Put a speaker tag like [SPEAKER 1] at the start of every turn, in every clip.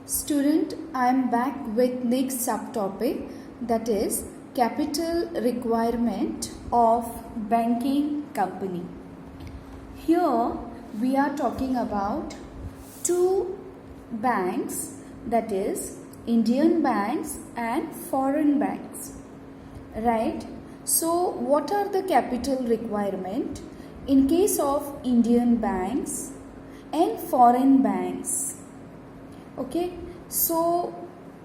[SPEAKER 1] Student, I am back with next subtopic, that is capital requirement of banking company. Here we are talking about two banks, that is Indian banks and foreign banks. Right? So what are the capital requirement in case of Indian banks and foreign banks? Okay, so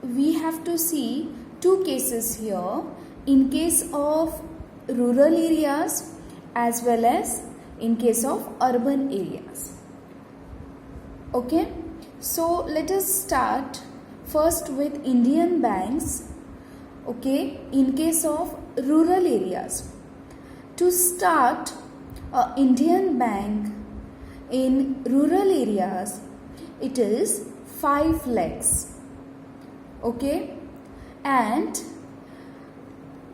[SPEAKER 1] we have to see two cases here, in case of rural areas as well as in case of urban areas. Okay, so let us start first with Indian banks. Okay, in case of rural areas. To start a Indian bank in rural areas, it is 5 lakhs. Okay, and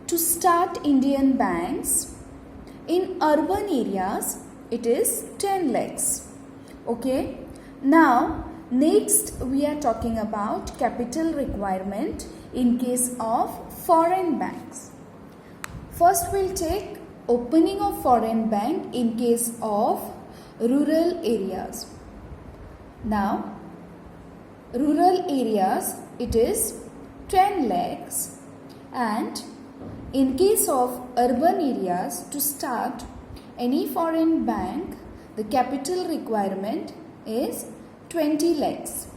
[SPEAKER 1] to start Indian banks in urban areas, it is 10 lakhs. Okay, now next we are talking about capital requirement in case of foreign banks. First we'll take opening of foreign bank in case of rural areas. Now rural areas, it is 10 lakhs, and in case of urban areas, to start any foreign bank, the capital requirement is 20 lakhs.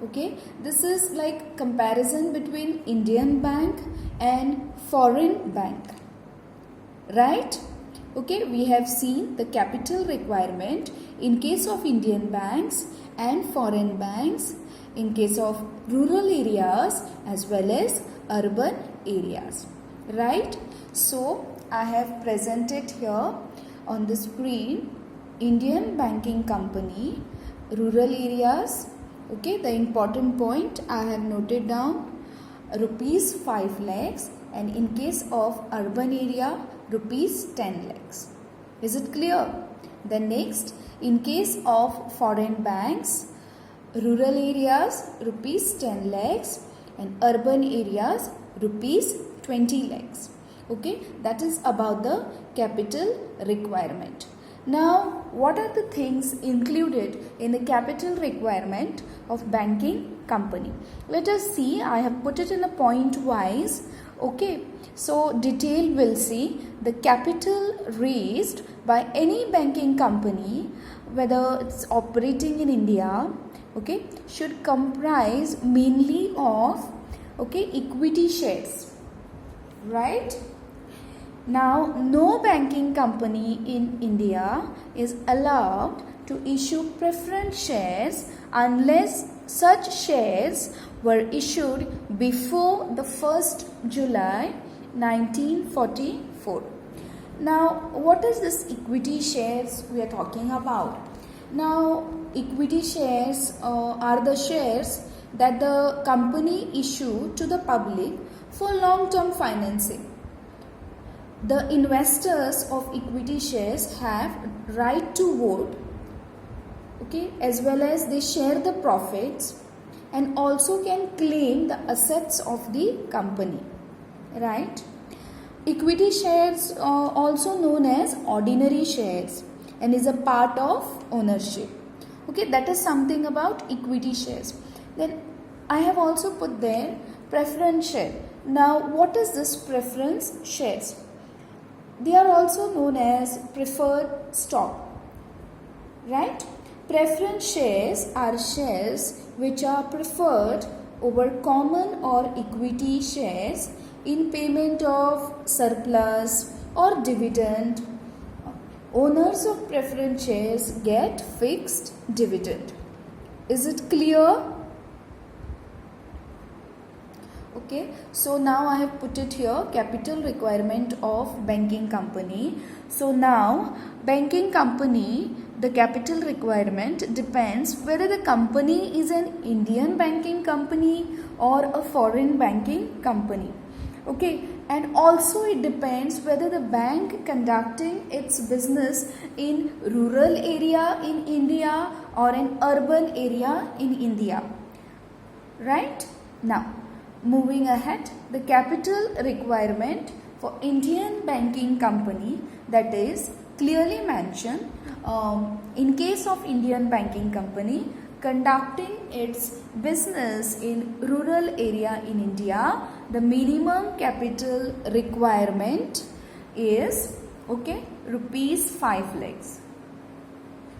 [SPEAKER 1] Okay, this is like comparison between Indian bank and foreign bank. Right? Okay, we have seen the capital requirement in case of Indian banks and foreign banks, in case of rural areas as well as urban areas. Right? So I have presented here on the screen Indian banking company, rural areas. Okay, the important point I have noted down, rupees 5 lakhs, and in case of urban area, rupees 10 lakhs. Is it clear? Then next, in case of foreign banks, rural areas rupees 10 lakhs and urban areas rupees 20 lakhs. Okay, that is about the capital requirement. Now, what are the things included in the capital requirement of banking company? Let us see. I have put it in a point wise. Okay, so detail will see the capital raised by any banking company, whether it's operating in India, okay, should comprise mainly of equity shares. Right? Now, no banking company in India is allowed to issue preference shares unless such shares were issued before the 1st July 1944. Now, what is this equity shares we are talking about? Now, equity shares are the shares that the company issue to the public for long-term financing. The investors of equity shares have right to vote, okay, as well as they share the profits and also can claim the assets of the company. Right? Equity shares are also known as ordinary shares and is a part of ownership. Okay, that is something about equity shares. Then I have also put there preference share. Now, what is this preference shares? They are also known as preferred stock. Right? Preference shares are shares which are preferred over common or equity shares in payment of surplus or dividend. Owners of preference shares get fixed dividend. Is it clear? Okay, so now I have put it here, capital requirement of banking company. So now banking company, the capital requirement depends whether the company is an Indian banking company or a foreign banking company. Okay, and also it depends whether the bank conducting its business in rural area in India or an urban area in India. right? Now, moving ahead, the capital requirement for Indian banking company, that is clearly mentioned in case of Indian banking company conducting its business in rural area in India, the minimum capital requirement is rupees 5 lakhs.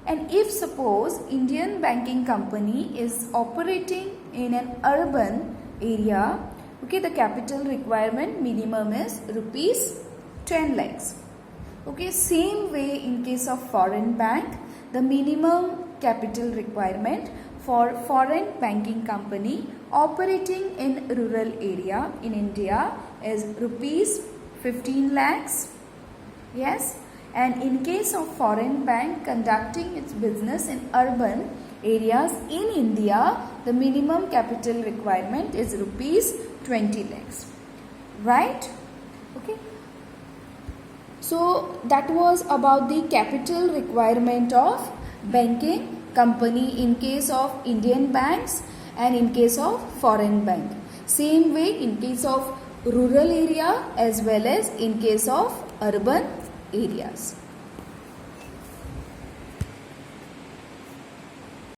[SPEAKER 1] And if suppose Indian banking company is operating in an urban area, the capital requirement minimum is rupees 10 lakhs. Same way in case of foreign bank, the minimum capital requirement for foreign banking company operating in rural area in India is rupees 15 lakhs. Yes, and in case of foreign bank conducting its business in urban areas in India, the minimum capital requirement is rupees 20 lakhs. Right? Okay. So that was about the capital requirement of banking company in case of Indian banks and in case of foreign bank. Same way in case of rural area as well as in case of urban areas.